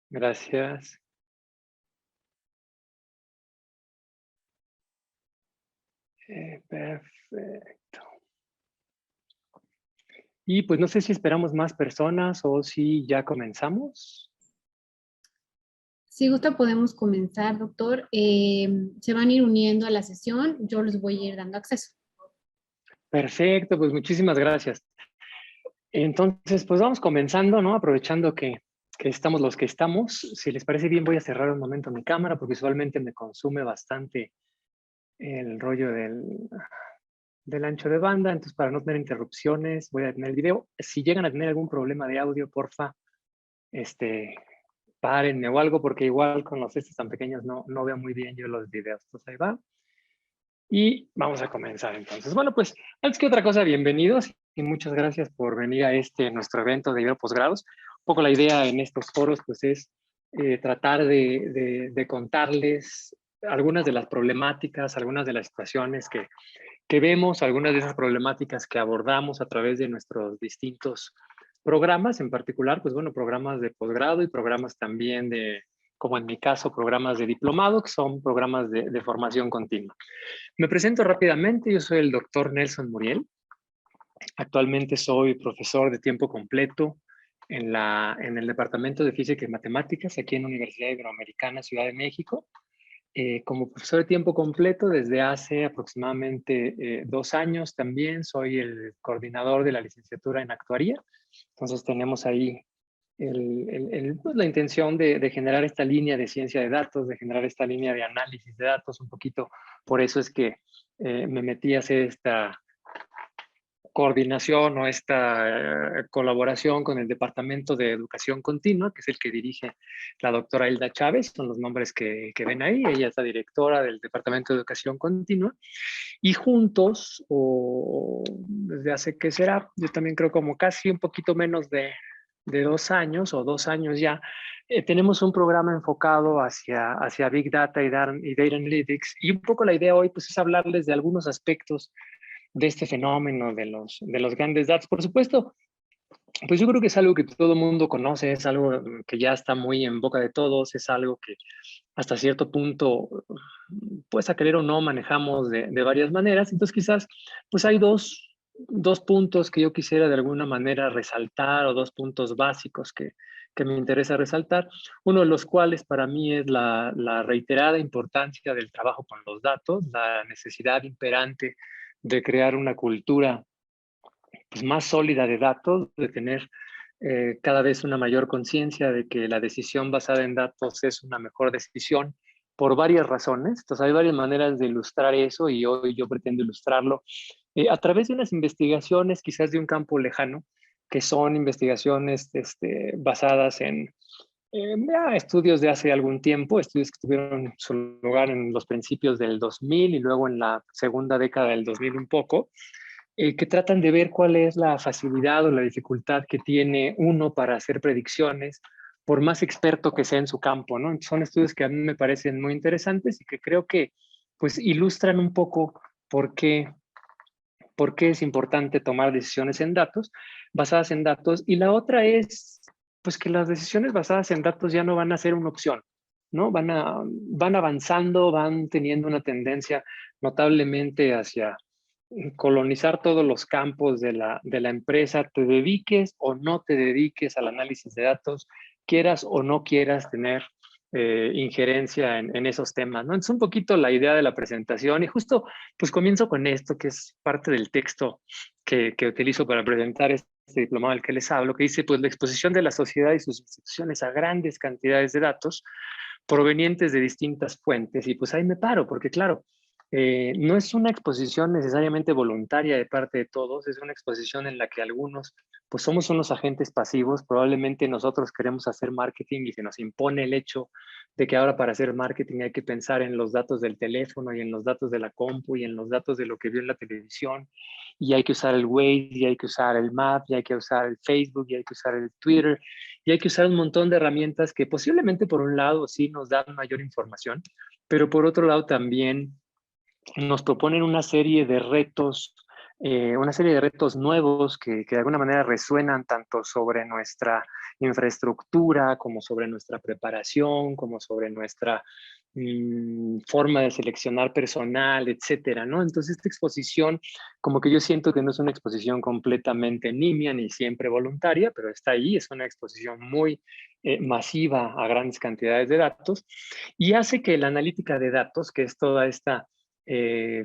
Gracias. Perfecto. Y pues no sé si esperamos más personas o si ya comenzamos. Si gusta, podemos comenzar, doctor. Se van a ir uniendo a la sesión. Yo les voy a ir dando acceso. Perfecto, pues muchísimas gracias. Entonces, pues vamos comenzando, ¿no? Aprovechando que estamos los que estamos. Si les parece bien, voy a cerrar un momento mi cámara porque usualmente me consume bastante el rollo del ancho de banda. Entonces, para no tener interrupciones, voy a detener el video. Si llegan a tener algún problema de audio, porfa, párenme o algo, porque igual con los estos tan pequeños no veo muy bien yo los videos. Entonces, ahí va. Y vamos a comenzar entonces. Bueno, pues antes que otra cosa, bienvenidos y muchas gracias por venir a nuestro evento de posgrados. Un poco la idea en estos foros pues es tratar de contarles algunas de las problemáticas, algunas de las situaciones que vemos, algunas de esas problemáticas que abordamos a través de nuestros distintos programas, en particular, pues bueno, programas de posgrado y programas también como en mi caso, programas de diplomado, que son programas de formación continua. Me presento rápidamente, yo soy el doctor Nelson Muriel. Actualmente soy profesor de tiempo completo en el Departamento de Física y Matemáticas aquí en la Universidad Iberoamericana, Ciudad de México. Como profesor de tiempo completo desde hace aproximadamente 2 años también soy el coordinador de la licenciatura en actuaría. Entonces tenemos ahí pues, la intención de generar esta línea de ciencia de datos, de generar esta línea de análisis de datos un poquito. Por eso es que me metí a hacer esta coordinación o esta colaboración con el Departamento de Educación Continua, que es el que dirige la doctora Hilda Chávez, son los nombres que ven ahí. Ella es la directora del Departamento de Educación Continua. Y juntos, o desde hace, ¿qué será? Yo también creo como casi un poquito menos de 2 años o 2 años ya, tenemos un programa enfocado hacia Big Data y Data Analytics. Y un poco la idea hoy pues, es hablarles de algunos aspectos de este fenómeno de los grandes datos. Por supuesto, pues yo creo que es algo que todo el mundo conoce, es algo que ya está muy en boca de todos, es algo que hasta cierto punto, pues a querer o no, manejamos de varias maneras. Entonces quizás, pues hay dos puntos que yo quisiera de alguna manera resaltar o 2 puntos básicos que me interesa resaltar. Uno de los cuales para mí es la reiterada importancia del trabajo con los datos, la necesidad imperante de crear una cultura pues, más sólida de datos, de tener cada vez una mayor conciencia de que la decisión basada en datos es una mejor decisión por varias razones. Entonces hay varias maneras de ilustrar eso y hoy yo pretendo ilustrarlo a través de unas investigaciones quizás de un campo lejano, que son investigaciones basadas en estudios de hace algún tiempo, estudios que tuvieron su lugar en los principios del 2000 y luego en la segunda década del 2000 un poco, que tratan de ver cuál es la facilidad o la dificultad que tiene uno para hacer predicciones, por más experto que sea en su campo, ¿no? Son estudios que a mí me parecen muy interesantes y que creo que pues ilustran un poco por qué, por qué es importante tomar decisiones en datos, basadas en datos. Y la otra es pues que las decisiones basadas en datos ya no van a ser una opción, ¿no? Van avanzando, van teniendo una tendencia notablemente hacia colonizar todos los campos de la empresa, te dediques o no te dediques al análisis de datos, quieras o no quieras tener injerencia en esos temas, ¿no? Entonces, un poquito la idea de la presentación y justo pues comienzo con esto, que es parte del texto que utilizo para presentar este diplomado del que les hablo, que dice pues la exposición de la sociedad y sus instituciones a grandes cantidades de datos provenientes de distintas fuentes. Y pues ahí me paro, porque claro, no es una exposición necesariamente voluntaria de parte de todos, es una exposición en la que algunos pues somos unos agentes pasivos, probablemente nosotros queremos hacer marketing y se nos impone el hecho de que ahora para hacer marketing hay que pensar en los datos del teléfono y en los datos de la compu y en los datos de lo que vio en la televisión y hay que usar el Waze y hay que usar el Map y hay que usar el Facebook y hay que usar el Twitter y hay que usar un montón de herramientas que posiblemente por un lado sí nos dan mayor información, pero por otro lado también nos proponen una serie de retos nuevos que de alguna manera resuenan tanto sobre nuestra infraestructura, como sobre nuestra preparación, como sobre nuestra forma de seleccionar personal, etcétera, ¿no? Entonces, esta exposición, como que yo siento que no es una exposición completamente nimia ni siempre voluntaria, pero está ahí, es una exposición muy masiva a grandes cantidades de datos y hace que la analítica de datos, que es toda esta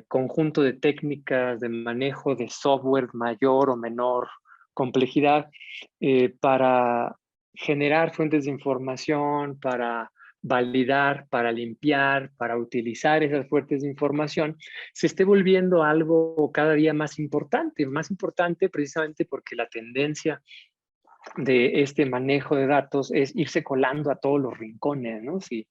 conjunto de técnicas de manejo de software mayor o menor complejidad para generar fuentes de información, para validar, para limpiar, para utilizar esas fuentes de información, se esté volviendo algo cada día más importante precisamente porque la tendencia de este manejo de datos es irse colando a todos los rincones, ¿no? Si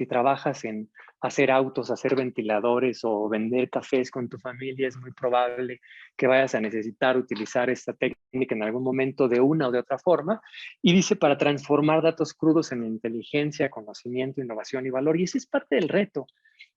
trabajas en hacer autos, hacer ventiladores o vender cafés con tu familia, es muy probable que vayas a necesitar utilizar esta técnica en algún momento de una o de otra forma. Y dice para transformar datos crudos en inteligencia, conocimiento, innovación y valor. Y ese es parte del reto.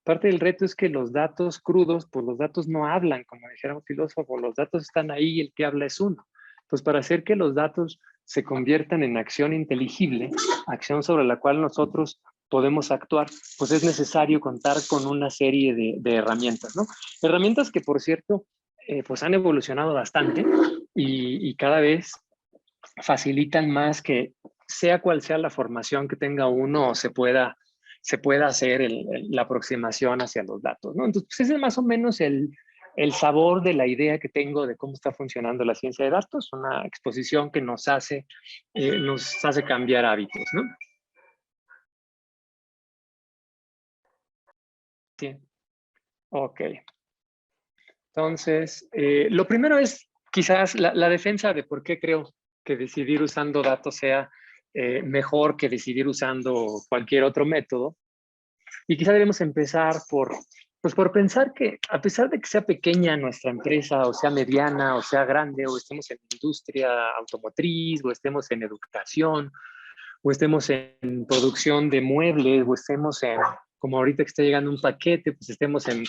Parte del reto es que los datos crudos, pues los datos no hablan, como dijera un filósofo, los datos están ahí y el que habla es uno. Pues para hacer que los datos se conviertan en acción inteligible, acción sobre la cual nosotros podemos actuar, pues es necesario contar con una serie de herramientas, ¿no? Herramientas que, por cierto, pues han evolucionado bastante y cada vez facilitan más que sea cual sea la formación que tenga uno, se pueda hacer la aproximación hacia los datos, ¿no? Entonces, pues ese es más o menos el sabor de la idea que tengo de cómo está funcionando la ciencia de datos, una exposición que nos hace cambiar hábitos, ¿no? Sí, ok. Entonces, lo primero es quizás la defensa de por qué creo que decidir usando datos sea mejor que decidir usando cualquier otro método. Y quizá debemos empezar pues por pensar que a pesar de que sea pequeña nuestra empresa, o sea mediana, o sea grande, o estemos en industria automotriz, o estemos en educación, o estemos en producción de muebles, o estemos en, como ahorita que está llegando un paquete, pues estemos en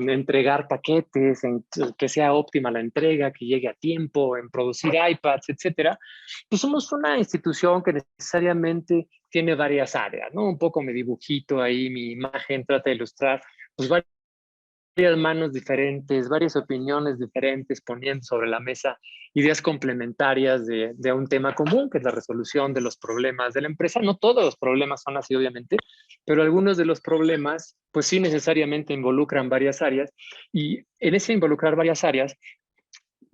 entregar paquetes, en que sea óptima la entrega, que llegue a tiempo, en producir iPads, etcétera, pues somos una institución que necesariamente tiene varias áreas, ¿no? Un poco mi dibujito ahí, mi imagen trata de ilustrar, pues varias manos diferentes, varias opiniones diferentes, poniendo sobre la mesa ideas complementarias de un tema común, que es la resolución de los problemas de la empresa. No todos los problemas son así, obviamente, pero algunos de los problemas, pues sí necesariamente involucran varias áreas, y en ese involucrar varias áreas,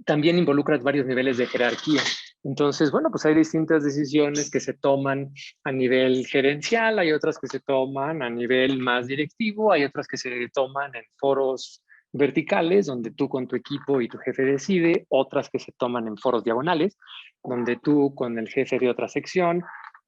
también involucras varios niveles de jerarquía. Entonces, bueno, pues hay distintas decisiones que se toman a nivel gerencial, hay otras que se toman a nivel más directivo, hay otras que se toman en foros verticales, donde tú con tu equipo y tu jefe decide, otras que se toman en foros diagonales, donde tú con el jefe de otra sección,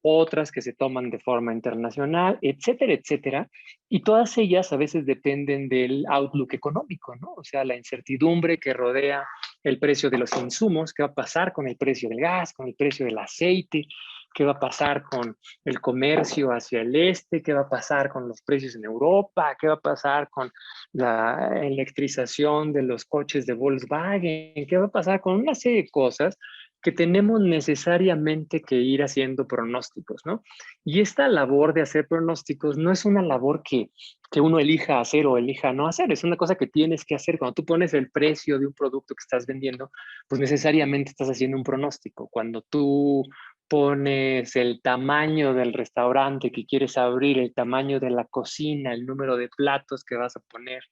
otras que se toman de forma internacional, etcétera, etcétera. Y todas ellas a veces dependen del outlook económico, ¿no? O sea, la incertidumbre que rodea el precio de los insumos, qué va a pasar con el precio del gas, con el precio del aceite, qué va a pasar con el comercio hacia el este, qué va a pasar con los precios en Europa, qué va a pasar con la electrización de los coches de Volkswagen, qué va a pasar con una serie de cosas que tenemos necesariamente que ir haciendo pronósticos, ¿no? Y esta labor de hacer pronósticos no es una labor que uno elija hacer o elija no hacer, es una cosa que tienes que hacer. Cuando tú pones el precio de un producto que estás vendiendo, pues necesariamente estás haciendo un pronóstico. Cuando tú pones el tamaño del restaurante que quieres abrir, el tamaño de la cocina, el número de platos que vas a poner,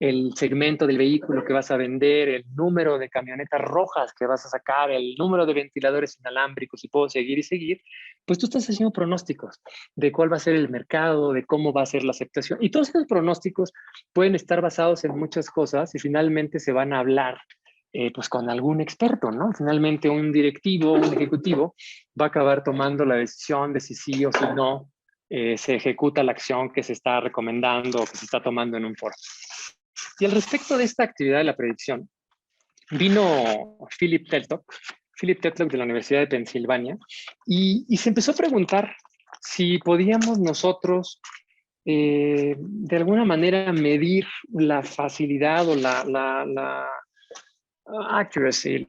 el segmento del vehículo que vas a vender, el número de camionetas rojas que vas a sacar, el número de ventiladores inalámbricos, y puedo seguir y seguir, pues tú estás haciendo pronósticos de cuál va a ser el mercado, de cómo va a ser la aceptación. Y todos esos pronósticos pueden estar basados en muchas cosas y finalmente se van a hablar pues con algún experto, ¿no? Finalmente un directivo, un ejecutivo va a acabar tomando la decisión de si sí o si no se ejecuta la acción que se está recomendando o que se está tomando en un foro. Y al respecto de esta actividad de la predicción, vino Philip Tetlock de la Universidad de Pensilvania, y se empezó a preguntar si podíamos nosotros de alguna manera medir la facilidad o la accuracy,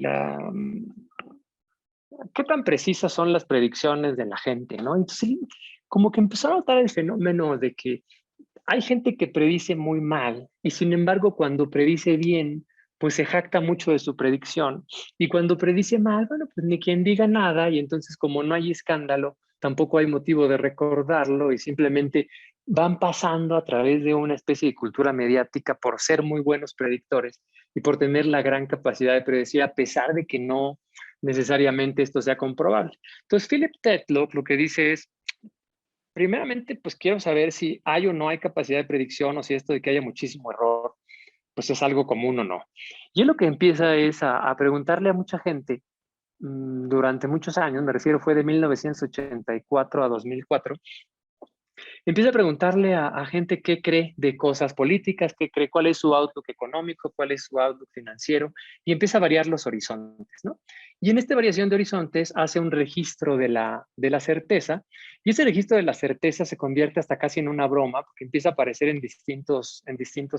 ¿qué tan precisas son las predicciones de la gente, no? Entonces, como que empezó a notar el fenómeno de que hay gente que predice muy mal y sin embargo cuando predice bien, pues se jacta mucho de su predicción. Y cuando predice mal, bueno, pues ni quien diga nada y entonces como no hay escándalo, tampoco hay motivo de recordarlo y simplemente van pasando a través de una especie de cultura mediática por ser muy buenos predictores y por tener la gran capacidad de predecir a pesar de que no necesariamente esto sea comprobable. Entonces, Philip Tetlock lo que dice es, primeramente, pues quiero saber si hay o no hay capacidad de predicción o si esto de que haya muchísimo error, pues es algo común o no. Y él lo que empieza es a preguntarle a mucha gente durante muchos años, me refiero fue de 1984 a 2004, empieza a preguntarle a gente qué cree de cosas políticas, qué cree, cuál es su outlook económico, cuál es su outlook financiero, y empieza a variar los horizontes, ¿no? Y en esta variación de horizontes hace un registro de la certeza, y ese registro de la certeza se convierte hasta casi en una broma, porque empieza a aparecer en distintos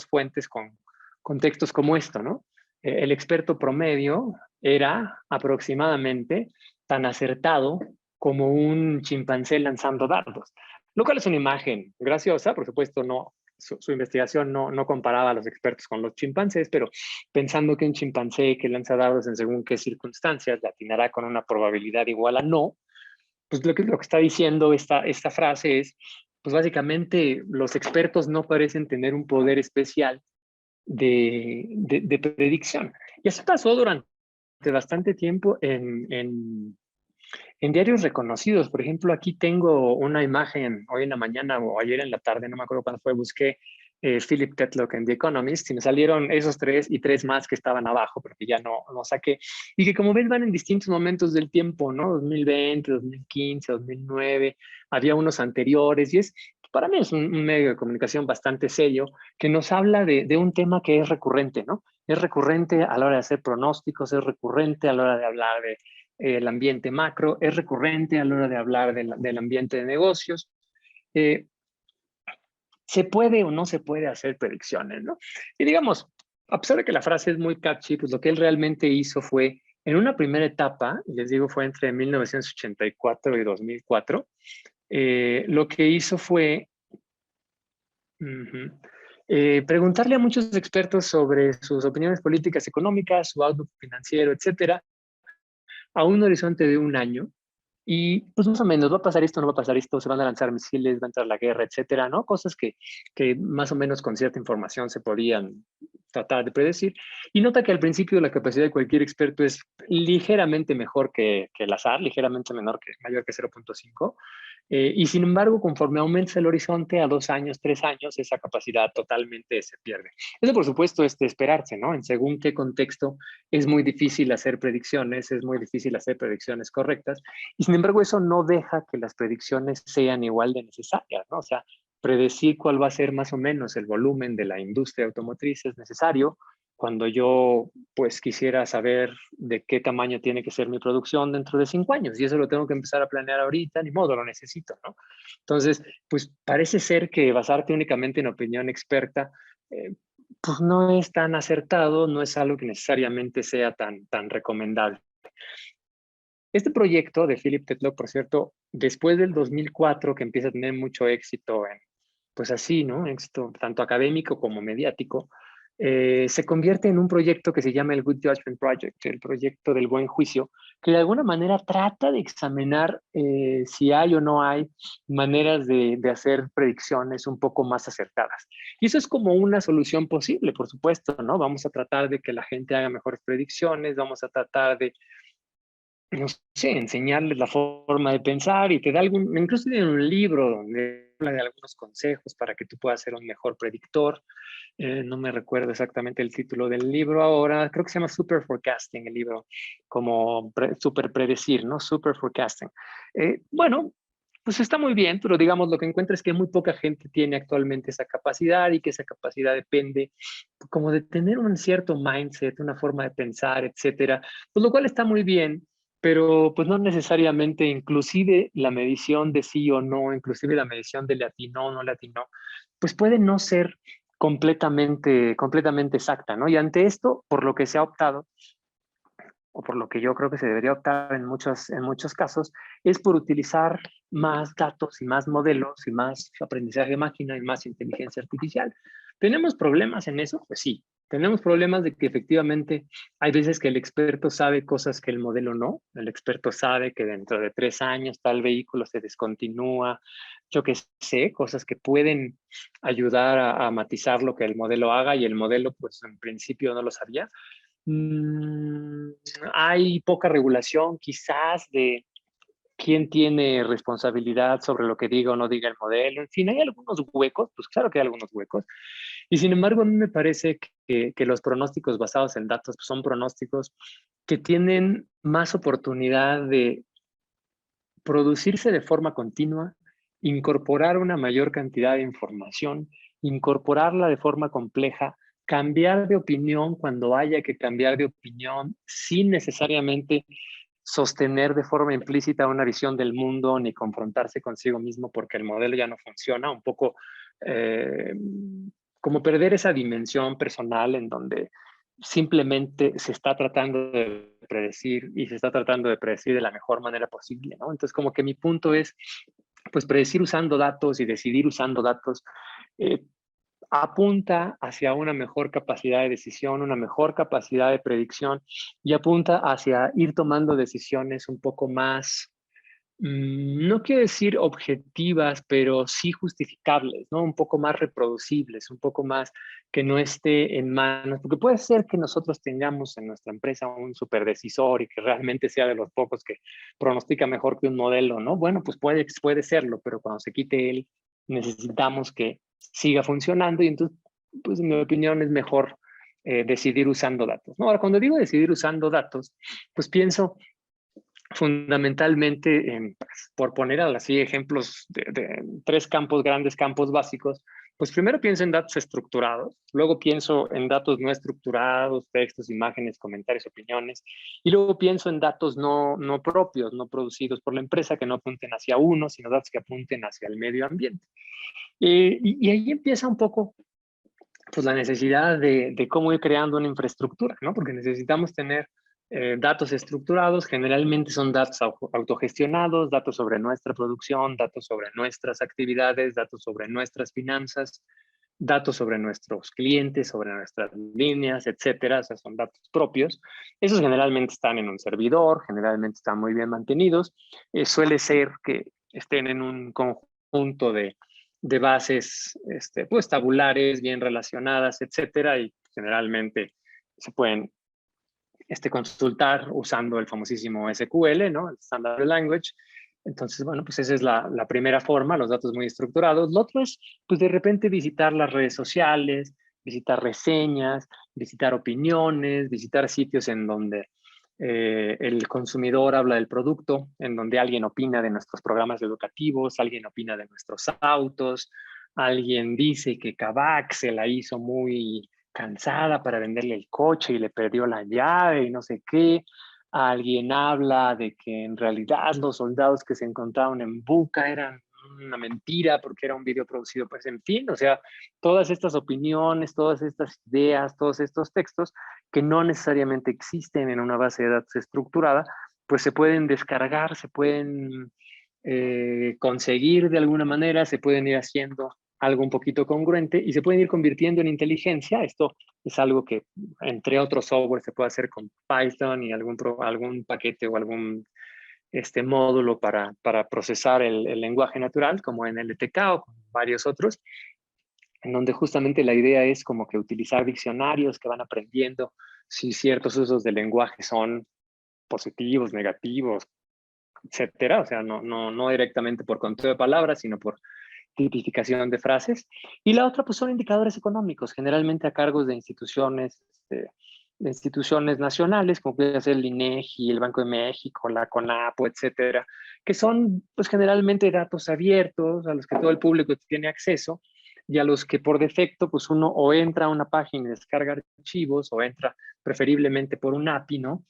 fuentes con textos como esto, ¿no? El experto promedio era aproximadamente tan acertado como un chimpancé lanzando dardos. Lo cual es una imagen graciosa, por supuesto, no, su investigación no comparaba a los expertos con los chimpancés, pero pensando que un chimpancé que lanza dados en según qué circunstancias le atinará con una probabilidad igual a no, pues lo que está diciendo esta frase es, pues básicamente los expertos no parecen tener un poder especial de predicción. Y así pasó durante bastante tiempo en diarios reconocidos. Por ejemplo, aquí tengo una imagen hoy en la mañana o ayer en la tarde, no me acuerdo cuándo fue, busqué Philip Tetlock en The Economist y me salieron esos tres y tres más que estaban abajo, porque ya no saqué. Y que como ves van en distintos momentos del tiempo, ¿no? 2020, 2015, 2009, había unos anteriores y para mí es un medio de comunicación bastante serio que nos habla de un tema que es recurrente, ¿no? Es recurrente a la hora de hacer pronósticos, es recurrente a la hora de hablar de el ambiente macro, es recurrente a la hora de hablar del ambiente de negocios. Eh, ¿Se puede o no se puede hacer predicciones, no? Y digamos, a pesar de que la frase es muy catchy, pues lo que él realmente hizo fue, en una primera etapa, les digo, fue entre 1984 y 2004, lo que hizo fue preguntarle a muchos expertos sobre sus opiniones políticas, económicas, su outlook financiero, etcétera, a un horizonte de un año. Y pues más o menos, va a pasar esto, no va a pasar esto, se van a lanzar misiles, va a entrar la guerra, etcétera, ¿no? Cosas que más o menos con cierta información se podían tratar de predecir. Y nota que al principio la capacidad de cualquier experto es ligeramente mejor que el azar, ligeramente mayor que 0.5. Y sin embargo, conforme aumenta el horizonte a 2 años, 3 años, esa capacidad totalmente se pierde. Eso, por supuesto, es de esperarse, ¿no? En según qué contexto es muy difícil hacer predicciones, es muy difícil hacer predicciones correctas. Y sin embargo, eso no deja que las predicciones sean igual de necesarias, ¿no? O sea, predecir cuál va a ser más o menos el volumen de la industria automotriz es necesario. Cuando yo, pues, quisiera saber de qué tamaño tiene que ser mi producción dentro de 5 años, y eso lo tengo que empezar a planear ahorita, ni modo, lo necesito, ¿no? Entonces, pues, parece ser que basarte únicamente en opinión experta, pues, no es tan acertado, no es algo que necesariamente sea tan recomendable. Este proyecto de Philip Tetlock, por cierto, después del 2004, que empieza a tener mucho éxito pues así, ¿no? Éxito tanto académico como mediático, se convierte en un proyecto que se llama el Good Judgment Project, el proyecto del buen juicio, que de alguna manera trata de examinar si hay o no hay maneras de hacer predicciones un poco más acertadas. Y eso es como una solución posible, por supuesto, ¿no? Vamos a tratar de que la gente haga mejores predicciones, vamos a tratar de no sé, enseñarles la forma de pensar y te da incluso tiene un libro donde habla de algunos consejos para que tú puedas ser un mejor predictor. No me recuerdo exactamente el título del libro ahora, creo que se llama Super Forecasting el libro, como super predecir, ¿no? Super Forecasting. Bueno, pues está muy bien, pero digamos lo que encuentro es que muy poca gente tiene actualmente esa capacidad y que esa capacidad depende como de tener un cierto mindset, una forma de pensar, etcétera, pues lo cual está muy bien, pero pues no necesariamente, inclusive la medición de sí o no, inclusive la medición de le atinó o no le atinó, pues puede no ser completamente exacta, ¿no? Y ante esto, por lo que se ha optado, o por lo que yo creo que se debería optar en muchos casos, es por utilizar más datos y más modelos y más aprendizaje de máquina y más inteligencia artificial. ¿Tenemos problemas en eso? Pues sí. Tenemos problemas de que efectivamente hay veces que el experto sabe cosas que el modelo no. El experto sabe que dentro de 3 años tal vehículo se descontinúa, yo que sé, cosas que pueden ayudar a matizar lo que el modelo haga y el modelo pues en principio no lo sabía. Mm, Hay poca regulación quizás de quién tiene responsabilidad sobre lo que diga o no diga el modelo. En fin, hay algunos huecos, pues claro que hay algunos huecos. Y sin embargo, a mí me parece que los pronósticos basados en datos pues, son pronósticos que tienen más oportunidad de producirse de forma continua, incorporar una mayor cantidad de información, incorporarla de forma compleja, cambiar de opinión cuando haya que cambiar de opinión sin necesariamente sostener de forma implícita una visión del mundo ni confrontarse consigo mismo porque el modelo ya no funciona, un poco eh, como perder esa dimensión personal en donde simplemente se está tratando de predecir y se está tratando de predecir de la mejor manera posible, ¿no? Entonces, como que mi punto es, pues, predecir usando datos y decidir usando datos eh, apunta hacia una mejor capacidad de decisión, una mejor capacidad de predicción y apunta hacia ir tomando decisiones un poco más no quiero decir objetivas, pero sí justificables, ¿no? Un poco más reproducibles, un poco más que no esté en manos, porque puede ser que nosotros tengamos en nuestra empresa un superdecisor y que realmente sea de los pocos que pronostica mejor que un modelo, ¿no? Bueno, pues puede serlo, pero cuando se quite él, necesitamos que siga funcionando y entonces, pues en mi opinión es mejor decidir usando datos, ¿no? Ahora, cuando digo decidir usando datos, pues pienso fundamentalmente, por poner así ejemplos de 3 campos, grandes campos básicos, pues primero pienso en datos estructurados, luego pienso en datos no estructurados, textos, imágenes, comentarios, opiniones, y luego pienso en datos no propios, no producidos por la empresa, que no apunten hacia uno, sino datos que apunten hacia el medio ambiente. Y ahí empieza un poco pues la necesidad de cómo ir creando una infraestructura, ¿no? Porque necesitamos tener datos estructurados, generalmente son datos autogestionados, datos sobre nuestra producción, datos sobre nuestras actividades, datos sobre nuestras finanzas, datos sobre nuestros clientes, sobre nuestras líneas, etcétera. O sea, son datos propios. Esos generalmente están en un servidor, generalmente están muy bien mantenidos. Suele ser que estén en un conjunto de bases pues, tabulares, bien relacionadas, etcétera, y generalmente se pueden consultar usando el famosísimo SQL, ¿no? El Standard Language. Entonces, bueno, pues esa es la primera forma, los datos muy estructurados. Lo otro es, pues de repente visitar las redes sociales, visitar reseñas, visitar opiniones, visitar sitios en donde el consumidor habla del producto, en donde alguien opina de nuestros programas educativos, alguien opina de nuestros autos, alguien dice que Kavak se la hizo muy cansada para venderle el coche y le perdió la llave y no sé qué. Alguien habla de que en realidad los soldados que se encontraron en Buca eran una mentira porque era un video producido, pues en fin, o sea, todas estas opiniones, todas estas ideas, todos estos textos que no necesariamente existen en una base de datos estructurada, pues se pueden descargar, se pueden conseguir de alguna manera, se pueden ir haciendo algo un poquito congruente y se pueden ir convirtiendo en inteligencia. Esto es algo que, entre otros software, se puede hacer con Python y algún paquete o algún módulo para procesar el lenguaje natural, como en LTK o con varios otros, en donde justamente la idea es como que utilizar diccionarios que van aprendiendo si ciertos usos del lenguaje son positivos, negativos, etcétera. O sea, no directamente por conteo de palabras, sino por tipificación de frases. Y la otra, pues son indicadores económicos, generalmente a cargos de instituciones nacionales, como puede ser el INEGI, el Banco de México, la CONAPO, etcétera, que son, pues generalmente datos abiertos a los que todo el público tiene acceso y a los que por defecto, pues uno o entra a una página y descarga archivos o entra preferiblemente por un API, ¿no?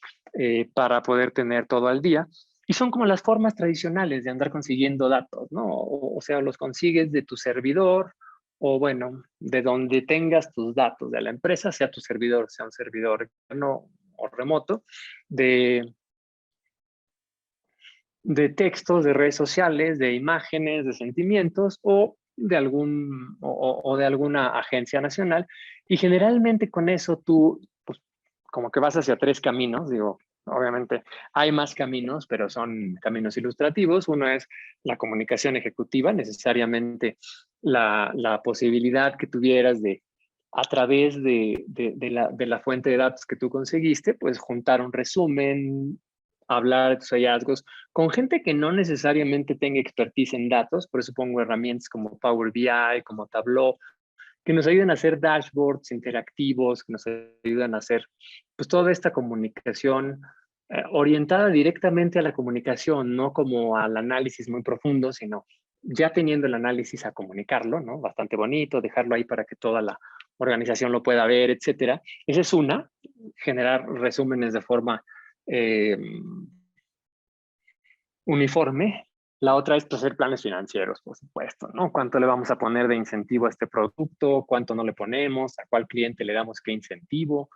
Para poder tener todo al día. Y son como las formas tradicionales de andar consiguiendo datos, ¿no? O sea, los consigues de tu servidor o, bueno, de donde tengas tus datos de la empresa, sea tu servidor, sea un servidor externo o remoto, de textos, de redes sociales, de imágenes, de sentimientos o de alguna agencia nacional. Y generalmente con eso tú, pues, como que vas hacia tres caminos. Digo, obviamente hay más caminos, pero son caminos ilustrativos. Uno es la comunicación ejecutiva, necesariamente la posibilidad que tuvieras de, a través de la fuente de datos que tú conseguiste, pues juntar un resumen, hablar de tus hallazgos con gente que no necesariamente tenga expertise en datos. Por eso pongo herramientas como Power BI, como Tableau, que nos ayudan a hacer dashboards interactivos, que nos ayudan a hacer pues toda esta comunicación orientada directamente a la comunicación, no como al análisis muy profundo, sino ya teniendo el análisis a comunicarlo, ¿no? Bastante bonito, dejarlo ahí para que toda la organización lo pueda ver, etcétera. Esa es una, generar resúmenes de forma eh, uniforme. La otra es pues, hacer planes financieros, por supuesto, ¿no? ¿Cuánto le vamos a poner de incentivo a este producto? ¿Cuánto no le ponemos? ¿A cuál cliente le damos qué incentivo?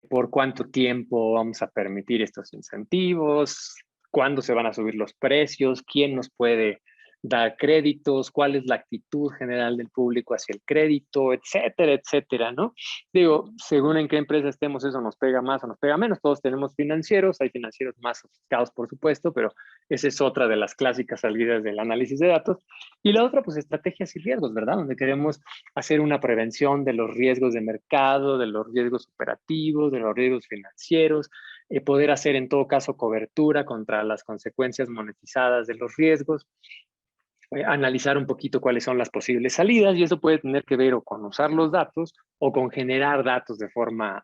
¿Por cuánto tiempo vamos a permitir estos incentivos? ¿Cuándo se van a subir los precios? ¿Quién nos puede dar créditos? ¿Cuál es la actitud general del público hacia el crédito? Etcétera, etcétera, ¿no? Digo, según en qué empresa estemos, eso nos pega más o nos pega menos. Todos tenemos financieros, hay financieros más sofisticados, por supuesto, pero esa es otra de las clásicas salidas del análisis de datos. Y la otra, pues estrategias y riesgos, ¿verdad? Donde queremos hacer una prevención de los riesgos de mercado, de los riesgos operativos, de los riesgos financieros, poder hacer en todo caso cobertura contra las consecuencias monetizadas de los riesgos, analizar un poquito cuáles son las posibles salidas, y eso puede tener que ver o con usar los datos o con generar datos de forma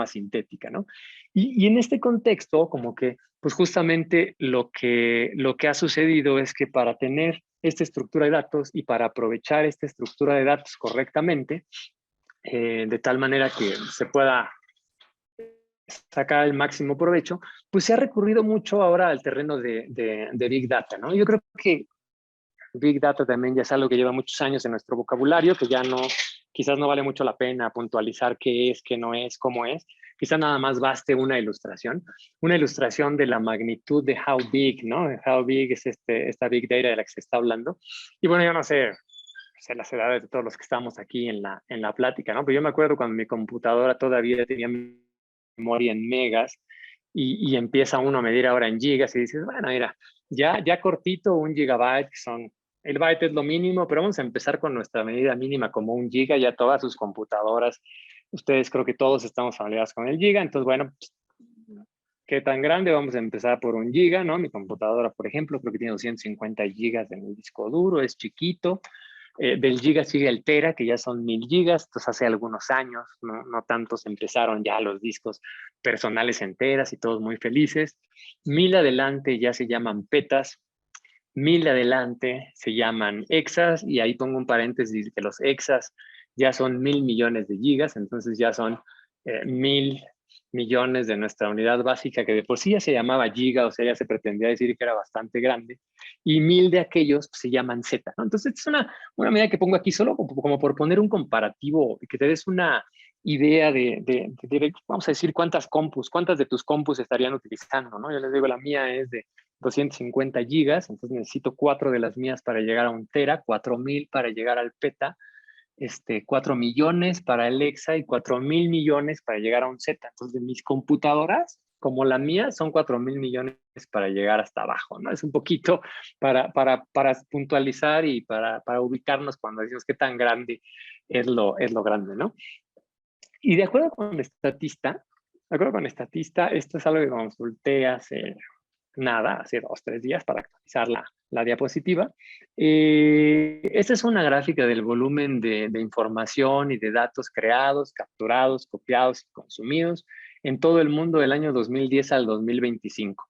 sintética, ¿no? Y en este contexto, como que, pues justamente lo que ha sucedido es que para tener esta estructura de datos y para aprovechar esta estructura de datos correctamente, de tal manera que se pueda sacar el máximo provecho, pues se ha recurrido mucho ahora al terreno de Big Data, ¿no? Yo creo que Big Data también ya es algo que lleva muchos años en nuestro vocabulario, que ya no, quizás no vale mucho la pena puntualizar qué es, qué no es, cómo es. Quizás nada más baste una ilustración de la magnitud de how big, ¿no? How big es esta Big Data de la que se está hablando. Y bueno, yo no sé las edades de todos los que estamos aquí en la plática, ¿no? Pero yo me acuerdo cuando mi computadora todavía tenía memoria en megas y empieza uno a medir ahora en gigas y dices, bueno, mira, ya cortito, 1 GB, el byte es lo mínimo, pero vamos a empezar con nuestra medida mínima como 1 GB. Ya todas sus computadoras, ustedes creo que todos estamos familiarizados con el giga, entonces bueno, pues, ¿qué tan grande? Vamos a empezar por 1 GB, ¿no? Mi computadora, por ejemplo, creo que tiene 250 gigas en el disco duro, es chiquito. Del giga sigue el tera, que ya son 1000 gigas. Entonces hace algunos años, no tantos, empezaron ya los discos personales enteras y todos muy felices. 1000 adelante ya se llaman petas, 1000 adelante se llaman exas, y ahí pongo un paréntesis que los exas ya son 1000 millones de gigas, entonces ya son 1000 millones de nuestra unidad básica, que de por sí ya se llamaba giga, o sea, ya se pretendía decir que era bastante grande, y 1000 de aquellos pues, se llaman Z, ¿no? Entonces, es una medida que pongo aquí solo como por poner un comparativo, que te des una idea vamos a decir, cuántas de tus compus estarían utilizando, ¿no? Yo les digo, la mía es de 250 gigas, entonces necesito 4 de las mías para llegar a 1 tera, 4000 para llegar al peta, 4 millones para el hexa y 4000 millones para llegar a un Z. Entonces, de mis computadoras, como la mía, son 4000 millones para llegar hasta abajo, ¿no? Es un poquito para puntualizar y para ubicarnos cuando decimos qué tan grande es lo grande, ¿no? Y de acuerdo con Estatista, esto es algo que consulté hace 2, 3 días para actualizar la diapositiva. Esta es una gráfica del volumen de información y de datos creados, capturados, copiados y consumidos en todo el mundo del año 2010 al 2025.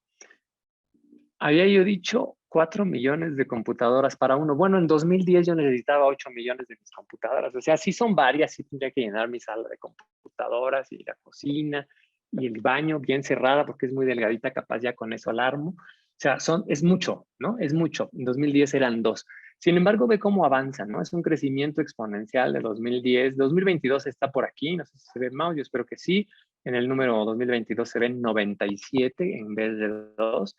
Había yo dicho 4 millones de computadoras para uno. Bueno, en 2010 yo necesitaba 8 millones de mis computadoras. O sea, sí son varias, sí tendría que llenar mi sala de computadoras y la cocina y el baño bien cerrada porque es muy delgadita, capaz ya con eso alarmo. O sea, es mucho, ¿no? Es mucho. En 2010 eran 2. Sin embargo, ve cómo avanza, ¿no? Es un crecimiento exponencial de 2010. 2022 está por aquí, no sé si se ve más, yo espero que sí. en el número 2022 se ven 97 en vez de 2.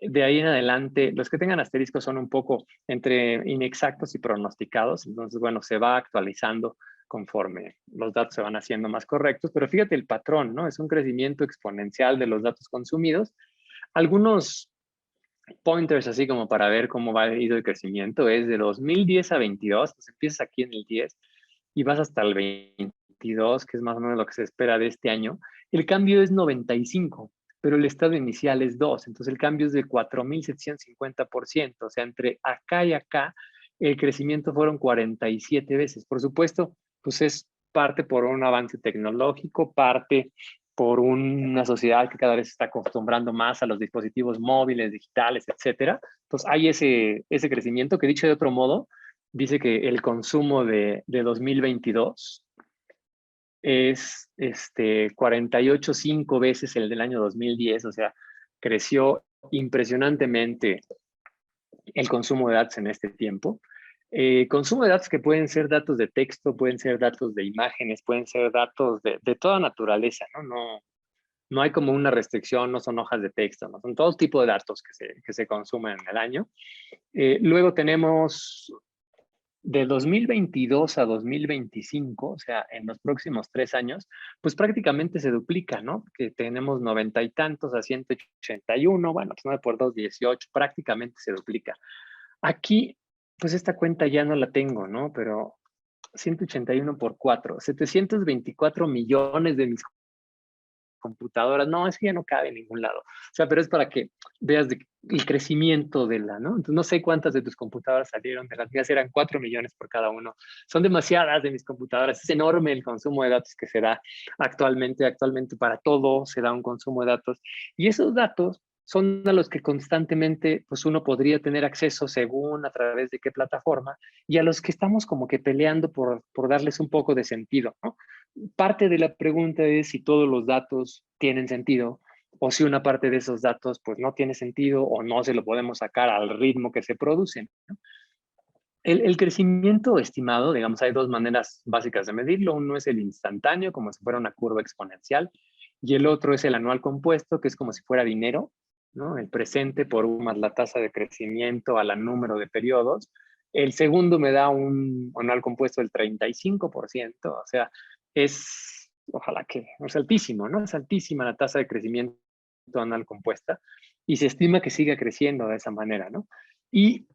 De ahí en adelante, los que tengan asteriscos son un poco entre inexactos y pronosticados. Entonces, bueno, se va actualizando conforme los datos se van haciendo más correctos. Pero fíjate el patrón, ¿no? Es un crecimiento exponencial de los datos consumidos. Algunos pointers así como para ver cómo va ido el crecimiento es de 2010 a 22, pues empiezas aquí en el 10 y vas hasta el 22, que es más o menos lo que se espera de este año. El cambio es 95, pero el estado inicial es 2, entonces el cambio es de 4.750%, o sea, entre acá y acá el crecimiento fueron 47 veces. Por supuesto, pues es parte por un avance tecnológico, parte por una sociedad que cada vez se está acostumbrando más a los dispositivos móviles, digitales, etcétera. Entonces hay ese crecimiento que, dicho de otro modo, dice que el consumo de 2022 es 48.5 veces el del año 2010, o sea, creció impresionantemente el consumo de datos en este tiempo. Consumo de datos que pueden ser datos de texto, pueden ser datos de imágenes, pueden ser datos de toda naturaleza, ¿no? No hay como una restricción, no son hojas de texto, ¿no? Son todo tipo de datos que se consumen en el año. Luego tenemos de 2022 a 2025, o sea, en los próximos 3 años, pues prácticamente se duplica, ¿no? Que tenemos 90 y tantos a 181, bueno, pues 9 por 2, 18, prácticamente se duplica. Aquí, pues esta cuenta ya no la tengo, ¿no? Pero 181 por 4, 724 millones de mis computadoras. No, eso ya no cabe en ningún lado. O sea, pero es para que veas el crecimiento de la, ¿no? Entonces, no sé cuántas de tus computadoras salieron, de las mías eran 4 millones por cada uno. Son demasiadas de mis computadoras. Es enorme el consumo de datos que se da actualmente. Actualmente para todo se da un consumo de datos. Y esos datos son a los que constantemente pues uno podría tener acceso según a través de qué plataforma y a los que estamos como que peleando por darles un poco de sentido, ¿no? Parte de la pregunta es si todos los datos tienen sentido o si una parte de esos datos pues no tiene sentido o no se lo podemos sacar al ritmo que se producen, ¿no? El crecimiento estimado, digamos, hay dos maneras básicas de medirlo. Uno es el instantáneo, como si fuera una curva exponencial, y el otro es el anual compuesto, que es como si fuera dinero, ¿no? El presente por U más la tasa de crecimiento a la número de periodos. El segundo me da un anual compuesto del 35%, o sea, ojalá que, es altísimo, ¿no? Es altísima la tasa de crecimiento anual compuesta y se estima que siga creciendo de esa manera, ¿no? Y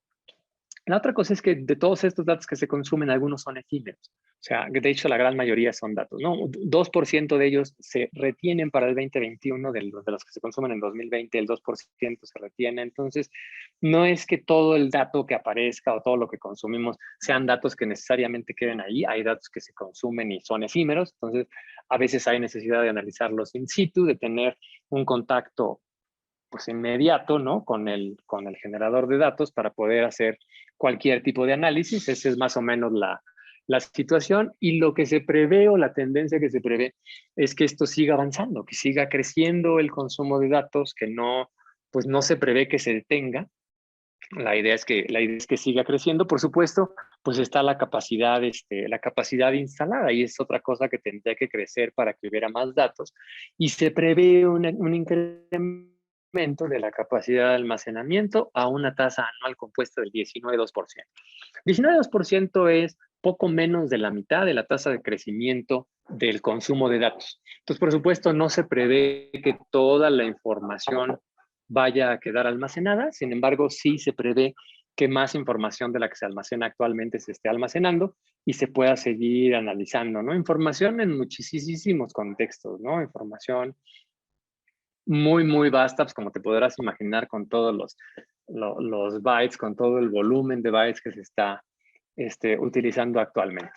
la otra cosa es que de todos estos datos que se consumen, algunos son efímeros. O sea, de hecho, la gran mayoría son datos, ¿no? 2% de ellos se retienen para el 2021, de los que se consumen en 2020, el 2% se retiene. Entonces, no es que todo el dato que aparezca o todo lo que consumimos sean datos que necesariamente queden ahí. Hay datos que se consumen y son efímeros. Entonces, a veces hay necesidad de analizarlos in situ, de tener un contacto pues inmediato, ¿no? Con el generador de datos para poder hacer cualquier tipo de análisis. Esa es más o menos la situación y lo que se prevé o la tendencia que se prevé es que esto siga avanzando, que siga creciendo el consumo de datos, que no, pues no se prevé que se detenga. La idea es que siga creciendo. Por supuesto, pues está la capacidad instalada y es otra cosa que tendría que crecer para que hubiera más datos. Y se prevé un incremento de la capacidad de almacenamiento a una tasa anual compuesta del 19,2%. 19,2% es poco menos de la mitad de la tasa de crecimiento del consumo de datos. Entonces, por supuesto, no se prevé que toda la información vaya a quedar almacenada. Sin embargo, sí se prevé que más información de la que se almacena actualmente se esté almacenando y se pueda seguir analizando, ¿no? Información en muchísimos contextos, ¿no? Información muy, muy vasta, pues como te podrás imaginar, con todos los bytes, con todo el volumen de bytes que se está utilizando actualmente.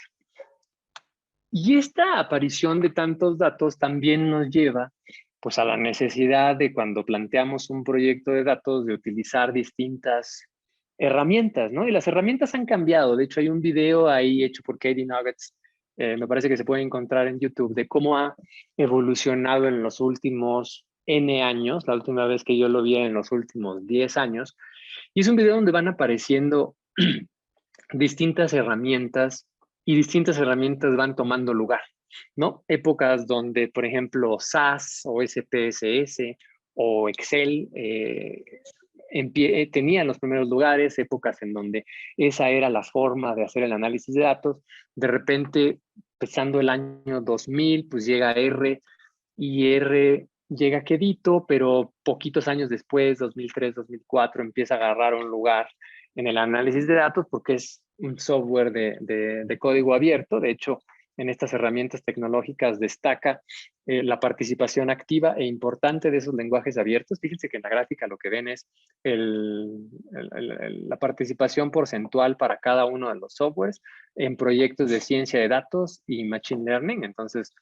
Y esta aparición de tantos datos también nos lleva pues a la necesidad de cuando planteamos un proyecto de datos de utilizar distintas herramientas, ¿no? Y las herramientas han cambiado. De hecho, hay un video ahí hecho por Katie Nuggets, me parece que se puede encontrar en YouTube, de cómo ha evolucionado en los últimos N años. La última vez que yo lo vi en los últimos 10 años. Y es un video donde van apareciendo distintas herramientas y distintas herramientas van tomando lugar. ¿no? Épocas donde, por ejemplo, SAS o SPSS o Excel tenían los primeros lugares, épocas en donde esa era la forma de hacer el análisis de datos. De repente, empezando el año 2000, pues llega R, y R llega quedito, pero poquitos años después, 2003, 2004, empieza a agarrar un lugar en el análisis de datos porque es un software de código abierto. De hecho, en estas herramientas tecnológicas destaca la participación activa e importante de esos lenguajes abiertos. Fíjense que en la gráfica lo que ven es la participación porcentual para cada uno de los softwares en proyectos de ciencia de datos y machine learning. Entonces,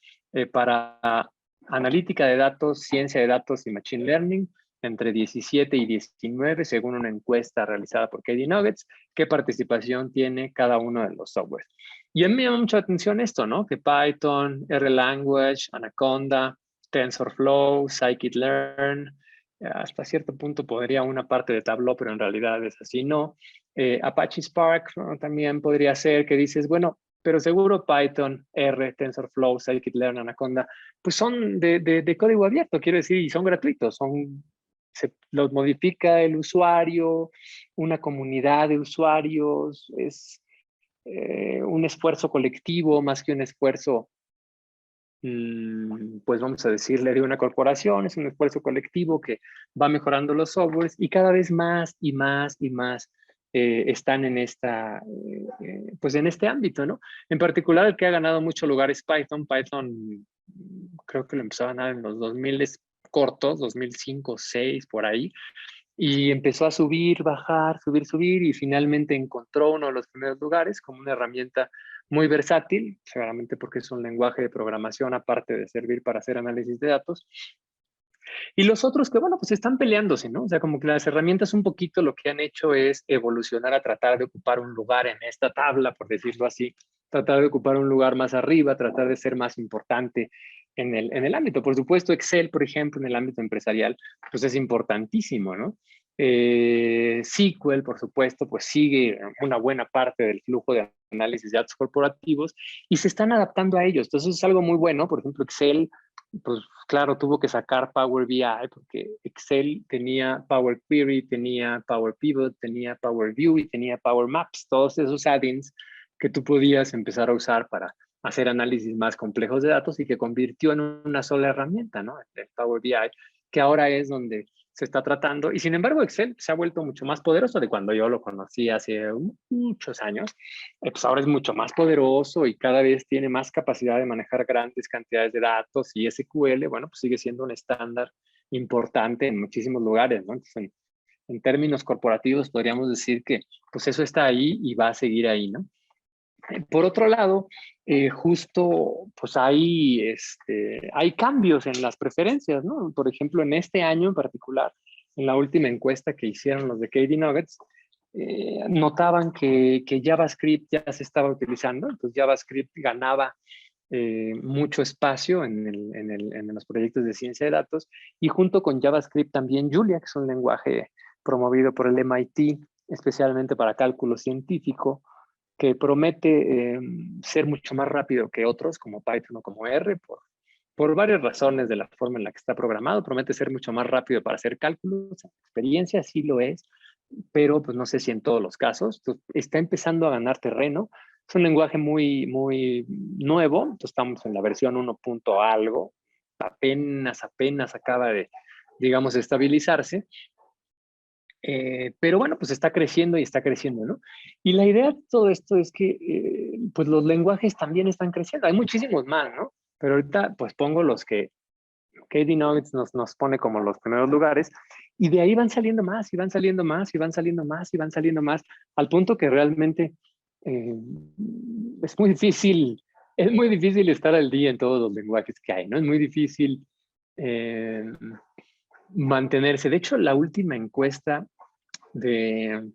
para analítica de datos, ciencia de datos y machine learning, entre 17 y 19, según una encuesta realizada por KD Nuggets, qué participación tiene cada uno de los softwares. Y a mí me llama mucha atención esto, ¿no? Que Python, R Language, Anaconda, TensorFlow, Scikit-learn, hasta cierto punto podría una parte de Tableau, pero en realidad es así, ¿no? Apache Spark, ¿no? También podría ser que dices, bueno, pero seguro Python, R, TensorFlow, Scikit-learn, Anaconda, pues son de código abierto, quiero decir, y son gratuitos, los modifica el usuario, una comunidad de usuarios, es un esfuerzo colectivo más que un esfuerzo, pues vamos a decirle, de una corporación. Es un esfuerzo colectivo que va mejorando los softwares y cada vez más y más y más están en pues en este ámbito, ¿no? En particular, el que ha ganado mucho lugar es Python. Python creo que lo empezó a ganar en los 2000 cortos, 2005, 2006, por ahí, y empezó a subir, bajar, subir, subir, y finalmente encontró uno de los primeros lugares como una herramienta muy versátil, seguramente porque es un lenguaje de programación aparte de servir para hacer análisis de datos. Y los otros que, bueno, pues están peleándose, ¿no? O sea, como que las herramientas un poquito lo que han hecho es evolucionar a tratar de ocupar un lugar en esta tabla, por decirlo así, tratar de ocupar un lugar más arriba, tratar de ser más importante en el ámbito. Por supuesto, Excel, por ejemplo, en el ámbito empresarial, pues es importantísimo, ¿no? SQL, por supuesto, pues sigue una buena parte del flujo de análisis de datos corporativos y se están adaptando a ellos. Entonces es algo muy bueno. Por ejemplo, Excel, pues claro, tuvo que sacar Power BI porque Excel tenía Power Query, tenía Power Pivot, tenía Power View y tenía Power Maps, todos esos add-ins que tú podías empezar a usar para hacer análisis más complejos de datos y que convirtió en una sola herramienta, ¿no? El Power BI, que ahora es donde se está tratando. Y sin embargo, Excel se ha vuelto mucho más poderoso de cuando yo lo conocí hace muchos años. Pues ahora es mucho más poderoso y cada vez tiene más capacidad de manejar grandes cantidades de datos, y SQL, bueno, pues sigue siendo un estándar importante en muchísimos lugares, ¿no? Entonces, en términos corporativos podríamos decir que pues eso está ahí y va a seguir ahí, ¿no? Por otro lado, justo pues hay cambios en las preferencias, ¿no? Por ejemplo, en este año en particular, en la última encuesta que hicieron los de KD Nuggets, notaban que JavaScript ya se estaba utilizando. Entonces JavaScript ganaba mucho espacio en los proyectos de ciencia de datos, y junto con JavaScript también Julia, que es un lenguaje promovido por el MIT, especialmente para cálculo científico, que promete ser mucho más rápido que otros como Python o como R por varias razones de la forma en la que está programado. Promete ser mucho más rápido para hacer cálculos. En experiencia sí lo es, pero pues no sé si en todos los casos. Entonces, está empezando a ganar terreno. Es un lenguaje muy, muy nuevo. Entonces, estamos en la versión 1 punto algo. Apenas acaba de, digamos, estabilizarse. Pero bueno, pues está creciendo y está creciendo, ¿no? Y la idea de todo esto es que pues los lenguajes también están creciendo. Hay muchísimos más, ¿no? Pero ahorita pues pongo los que KD Nuggets nos pone como los primeros lugares, y de ahí van saliendo más y van saliendo más y van saliendo más y van saliendo más, al punto que realmente eh, es muy difícil estar al día en todos los lenguajes que hay, ¿no? Es muy difícil eh, mantenerse. De hecho, la última encuesta de,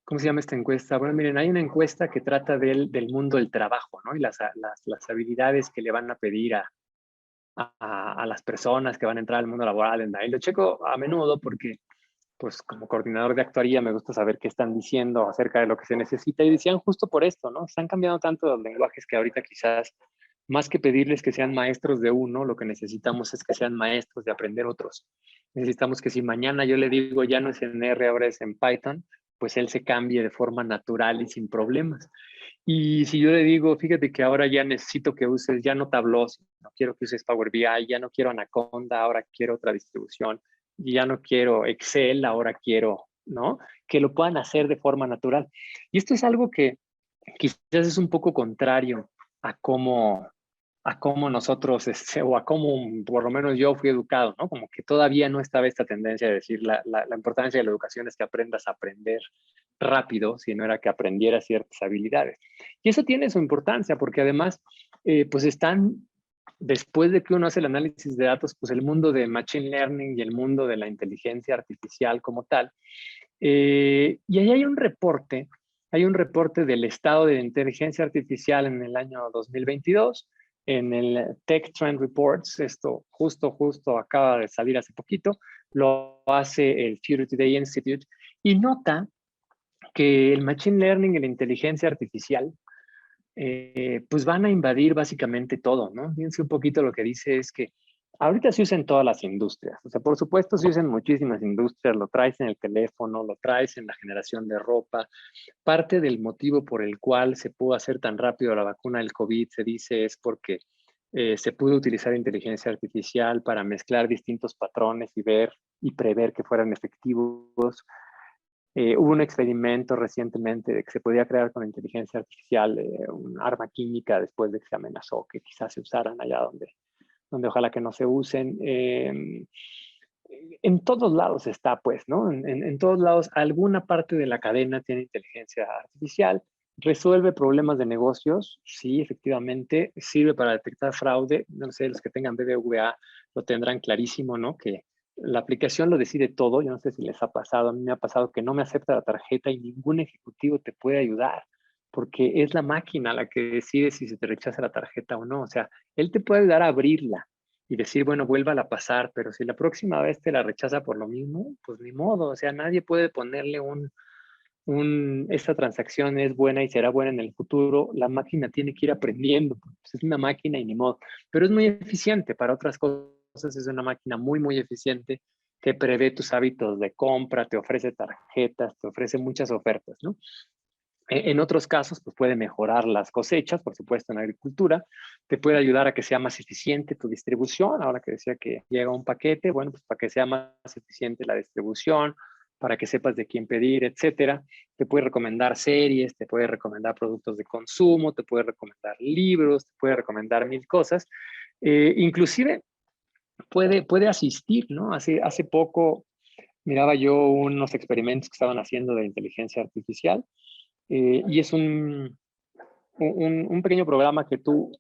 ¿cómo se llama esta encuesta? Bueno, miren, hay una encuesta que trata del mundo del trabajo, ¿no? Y las habilidades que le van a pedir a las personas que van a entrar al mundo laboral. Y lo checo a menudo porque, pues, como coordinador de actuaría me gusta saber qué están diciendo acerca de lo que se necesita, y decían justo por esto, ¿no? Están cambiando tanto los lenguajes que ahorita quizás más que pedirles que sean maestros de uno, lo que necesitamos es que sean maestros de aprender otros. Necesitamos que si mañana yo le digo ya no es en R, ahora es en Python, pues él se cambie de forma natural y sin problemas. Y si yo le digo, fíjate que ahora ya necesito que uses, ya no Tableau, no quiero que uses Power BI, ya no quiero Anaconda, ahora quiero otra distribución, ya no quiero Excel, ahora quiero, ¿no? Que lo puedan hacer de forma natural. Y esto es algo que quizás es un poco contrario a cómo nosotros, o a cómo por lo menos yo fui educado, ¿no? Como que todavía no estaba esta tendencia de decir la importancia de la educación es que aprendas a aprender rápido, sino era que aprendieras ciertas habilidades. Y eso tiene su importancia porque además, pues están, después de que uno hace el análisis de datos, pues el mundo de Machine Learning y el mundo de la inteligencia artificial como tal. Y ahí hay un reporte del estado de inteligencia artificial en el año 2022, en el Tech Trend Reports, esto justo acaba de salir hace poquito, lo hace el Future Today Institute, y nota que el Machine Learning y la inteligencia artificial pues van a invadir básicamente todo, ¿no? Fíjense un poquito lo que dice es que ahorita se usa en todas las industrias, o sea, por supuesto se usa en muchísimas industrias, lo traes en el teléfono, lo traes en la generación de ropa. Parte del motivo por el cual se pudo hacer tan rápido la vacuna del COVID, se dice, es porque se pudo utilizar inteligencia artificial para mezclar distintos patrones y ver y prever que fueran efectivos. Hubo un experimento recientemente de que se podía crear con inteligencia artificial un arma química después de que se amenazó que quizás se usaran allá donde ojalá que no se usen. En todos lados está, pues, ¿no? En todos lados, alguna parte de la cadena tiene inteligencia artificial, resuelve problemas de negocios, sí, efectivamente, sirve para detectar fraude, no sé, los que tengan BBVA lo tendrán clarísimo, ¿no? Que la aplicación lo decide todo, yo no sé si les ha pasado, a mí me ha pasado que no me acepta la tarjeta y ningún ejecutivo te puede ayudar, porque es la máquina la que decide si se te rechaza la tarjeta o no, o sea, él te puede ayudar a abrirla y decir, bueno, vuélvala a pasar, pero si la próxima vez te la rechaza por lo mismo, pues ni modo, o sea, nadie puede ponerle esta transacción es buena y será buena en el futuro, la máquina tiene que ir aprendiendo, pues es una máquina y ni modo, pero es muy eficiente para otras cosas, es una máquina muy eficiente que prevé tus hábitos de compra, te ofrece tarjetas, te ofrece muchas ofertas, ¿no? En otros casos, pues puede mejorar las cosechas, por supuesto, en agricultura. Te puede ayudar a que sea más eficiente tu distribución. Ahora que decía que llega un paquete, bueno, pues para que sea más eficiente la distribución, para que sepas de quién pedir, etcétera. Te puede recomendar series, te puede recomendar productos de consumo, te puede recomendar libros, te puede recomendar mil cosas. Inclusive puede asistir, ¿no? Hace poco miraba yo unos experimentos que estaban haciendo de inteligencia artificial y es un pequeño programa que tú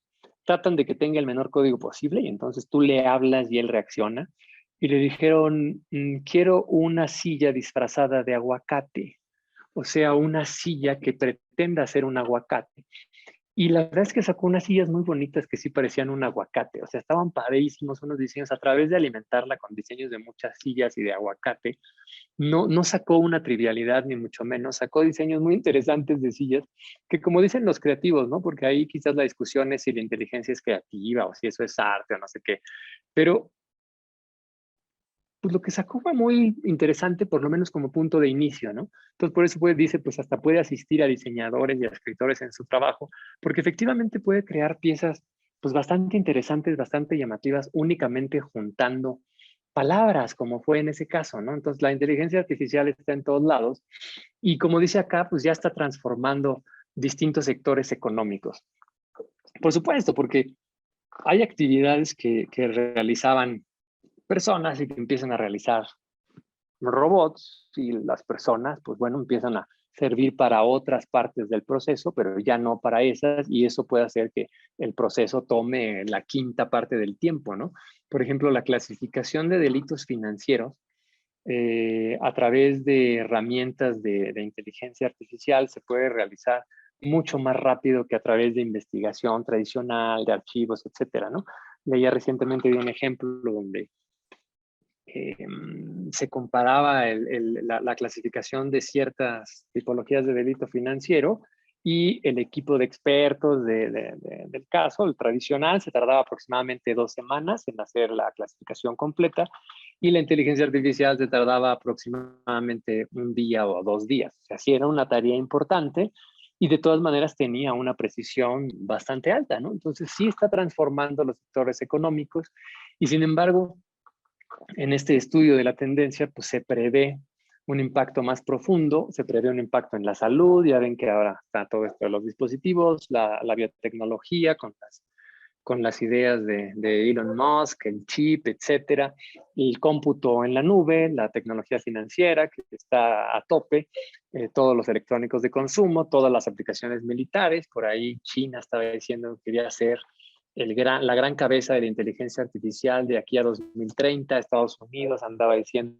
tratan de que tenga el menor código posible y entonces tú le hablas y él reacciona. Y le dijeron, quiero una silla disfrazada de aguacate, o sea, una silla que pretenda ser un aguacate. Y la verdad es que sacó unas sillas muy bonitas que sí parecían un aguacate, o sea, estaban padrísimos unos diseños a través de alimentarla con diseños de muchas sillas y de aguacate. No sacó una trivialidad, ni mucho menos, sacó diseños muy interesantes de sillas, que como dicen los creativos, ¿no? Porque ahí quizás la discusión es si la inteligencia es creativa o si eso es arte o no sé qué, pero pues lo que sacó fue muy interesante, por lo menos como punto de inicio, ¿no? Entonces, por eso dice, pues hasta puede asistir a diseñadores y a escritores en su trabajo, porque efectivamente puede crear piezas, pues bastante interesantes, bastante llamativas, únicamente juntando palabras, como fue en ese caso, ¿no? Entonces, la inteligencia artificial está en todos lados y como dice acá, pues ya está transformando distintos sectores económicos. Por supuesto, porque hay actividades que realizaban personas y que empiezan a realizar robots y las personas, pues bueno, empiezan a servir para otras partes del proceso, pero ya no para esas, y eso puede hacer que el proceso tome la quinta parte del tiempo, ¿no? Por ejemplo, la clasificación de delitos financieros a través de herramientas de inteligencia artificial se puede realizar mucho más rápido que a través de investigación tradicional, de archivos, etcétera, ¿no? Leía recientemente de un ejemplo donde se comparaba la clasificación de ciertas tipologías de delito financiero y el equipo de expertos del caso, el tradicional, se tardaba aproximadamente 2 semanas en hacer la clasificación completa y la inteligencia artificial se tardaba aproximadamente 1 día o 2 días. O sea, sí era una tarea importante y de todas maneras tenía una precisión bastante alta, ¿no? Entonces sí está transformando los sectores económicos y sin embargo, en este estudio de la tendencia, pues se prevé un impacto más profundo, se prevé un impacto en la salud, ya ven que ahora está todo esto de los dispositivos, la biotecnología con las ideas de Elon Musk, el chip, etcétera, el cómputo en la nube, la tecnología financiera que está a tope, todos los electrónicos de consumo, todas las aplicaciones militares, por ahí China estaba diciendo que quería ser la gran cabeza de la inteligencia artificial de aquí a 2030, Estados Unidos andaba diciendo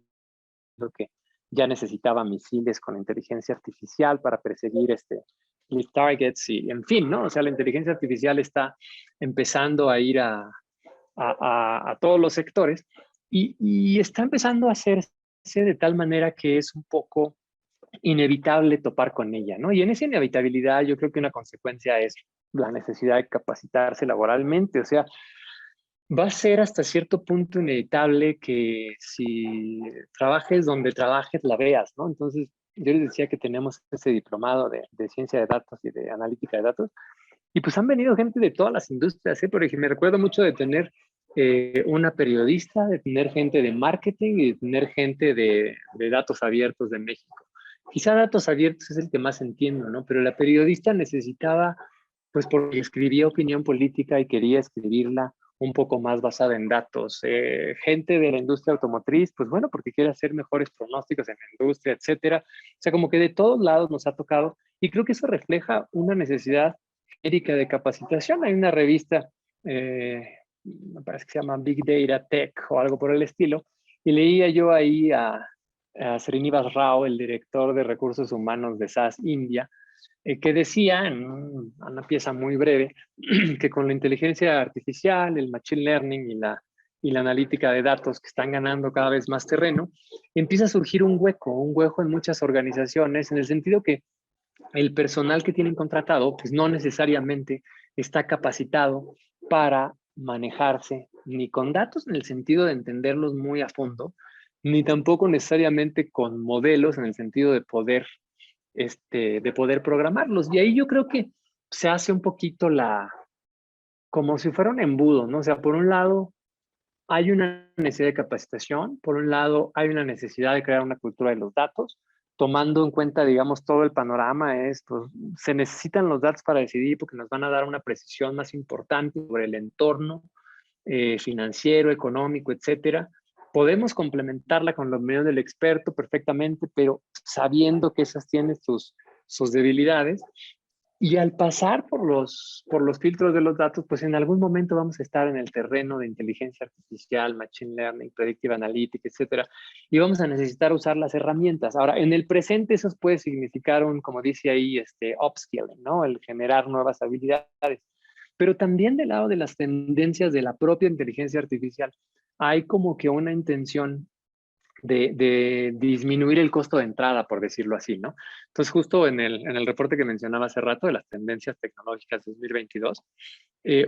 que ya necesitaba misiles con inteligencia artificial para perseguir lead targets y en fin, ¿no? O sea, la inteligencia artificial está empezando a ir a todos los sectores y está empezando a hacerse de tal manera que es un poco inevitable topar con ella, ¿no? Y en esa inevitabilidad yo creo que una consecuencia es la necesidad de capacitarse laboralmente, o sea, va a ser hasta cierto punto inevitable que si trabajes donde trabajes, la veas, ¿no? Entonces, yo les decía que tenemos ese diplomado de ciencia de datos y de analítica de datos, y pues han venido gente de todas las industrias, ¿eh? Por ejemplo, me recuerdo mucho de tener una periodista, de tener gente de marketing y de tener gente de datos abiertos de México. Quizá datos abiertos es el que más entiendo, ¿no? Pero la periodista necesitaba, pues porque escribía opinión política y quería escribirla un poco más basada en datos. Gente de la industria automotriz, pues bueno, porque quiere hacer mejores pronósticos en la industria, etcétera. O sea, como que de todos lados nos ha tocado y creo que eso refleja una necesidad genérica de capacitación. Hay una revista, me parece que se llama Big Data Tech o algo por el estilo, y leía yo ahí a Srinivas Rao, el director de recursos humanos de SAS India, que decía en una pieza muy breve que con la inteligencia artificial, el machine learning y la analítica de datos que están ganando cada vez más terreno, empieza a surgir un hueco en muchas organizaciones, en el sentido que el personal que tienen contratado, pues no necesariamente está capacitado para manejarse ni con datos en el sentido de entenderlos muy a fondo, ni tampoco necesariamente con modelos en el sentido de poder programarlos. Y ahí yo creo que se hace un poquito como si fuera un embudo, ¿no? O sea, por un lado, hay una necesidad de capacitación, por un lado hay una necesidad de crear una cultura de los datos, tomando en cuenta, digamos, todo el panorama pues, se necesitan los datos para decidir porque nos van a dar una precisión más importante sobre el entorno financiero, económico, etcétera. Podemos complementarla con los medios del experto perfectamente, pero sabiendo que esas tienen sus debilidades. Y al pasar por los filtros de los datos, pues en algún momento vamos a estar en el terreno de inteligencia artificial, machine learning, predictive analytics, etcétera, y vamos a necesitar usar las herramientas. Ahora, en el presente eso puede significar como dice ahí, upskilling, ¿no? El generar nuevas habilidades. Pero también del lado de las tendencias de la propia inteligencia artificial, hay como que una intención de disminuir el costo de entrada, por decirlo así, ¿no? Entonces, justo en el reporte que mencionaba hace rato de las tendencias tecnológicas 2022,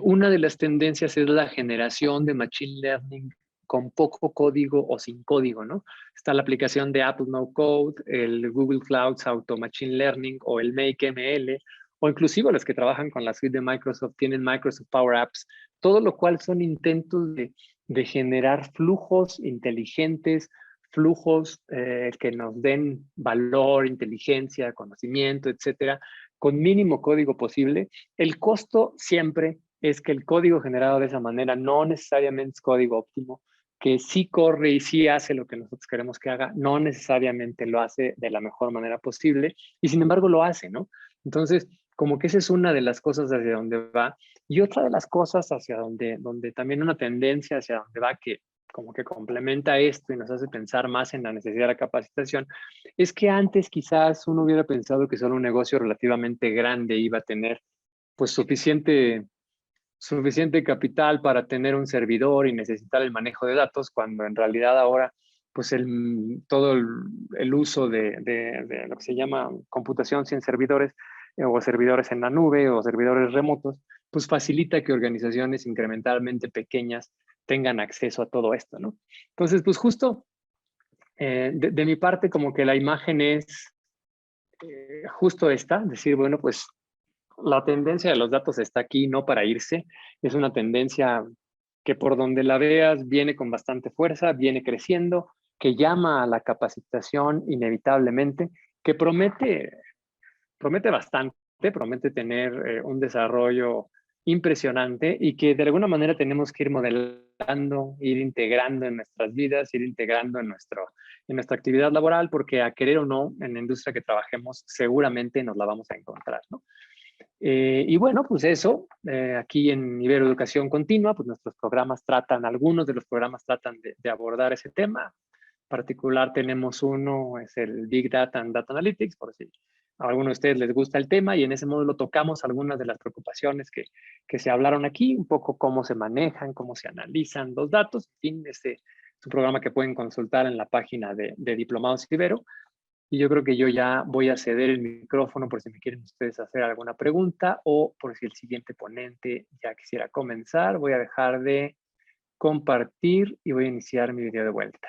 una de las tendencias es la generación de machine learning con poco código o sin código, ¿no? Está la aplicación de Apple No Code, el Google Clouds Auto Machine Learning o el Make ML, o inclusive los que trabajan con la suite de Microsoft tienen Microsoft Power Apps, todo lo cual son intentos de generar flujos inteligentes, flujos que nos den valor, inteligencia, conocimiento, etcétera, con mínimo código posible. El costo siempre es que el código generado de esa manera no necesariamente es código óptimo, que sí corre y sí hace lo que nosotros queremos que haga, no necesariamente lo hace de la mejor manera posible y sin embargo lo hace, ¿no? Entonces, como que esa es una de las cosas hacia donde va y otra de las cosas hacia donde también una tendencia hacia donde va que como que complementa esto y nos hace pensar más en la necesidad de la capacitación, es que antes quizás uno hubiera pensado que solo un negocio relativamente grande iba a tener pues suficiente capital para tener un servidor y necesitar el manejo de datos, cuando en realidad ahora pues todo el uso de lo que se llama computación sin servidores o servidores en la nube o servidores remotos, pues facilita que organizaciones incrementalmente pequeñas tengan acceso a todo esto, ¿no? Entonces, pues justo de mi parte, como que la imagen es justo esta, decir, bueno, pues la tendencia de los datos está aquí, no para irse, es una tendencia que por donde la veas viene con bastante fuerza, viene creciendo, que llama a la capacitación inevitablemente, que promete bastante, promete tener un desarrollo impresionante y que de alguna manera tenemos que ir modelando, ir integrando en nuestras vidas, ir integrando en nuestra actividad laboral, porque a querer o no, en la industria que trabajemos, seguramente nos la vamos a encontrar, ¿no? Y bueno, pues eso, aquí en Ibero Educación Continua, pues nuestros programas tratan, algunos de los programas tratan de abordar ese tema. En particular tenemos uno, es el Big Data and Data Analytics, por si a alguno de ustedes les gusta el tema, y en ese módulo tocamos algunas de las preocupaciones que se hablaron aquí, un poco cómo se manejan, cómo se analizan los datos. En fin, este es un programa que pueden consultar en la página de Diplomados Ibero. Y yo creo que yo ya voy a ceder el micrófono por si me quieren ustedes hacer alguna pregunta o por si el siguiente ponente ya quisiera comenzar. Voy a dejar de compartir y voy a iniciar mi video de vuelta.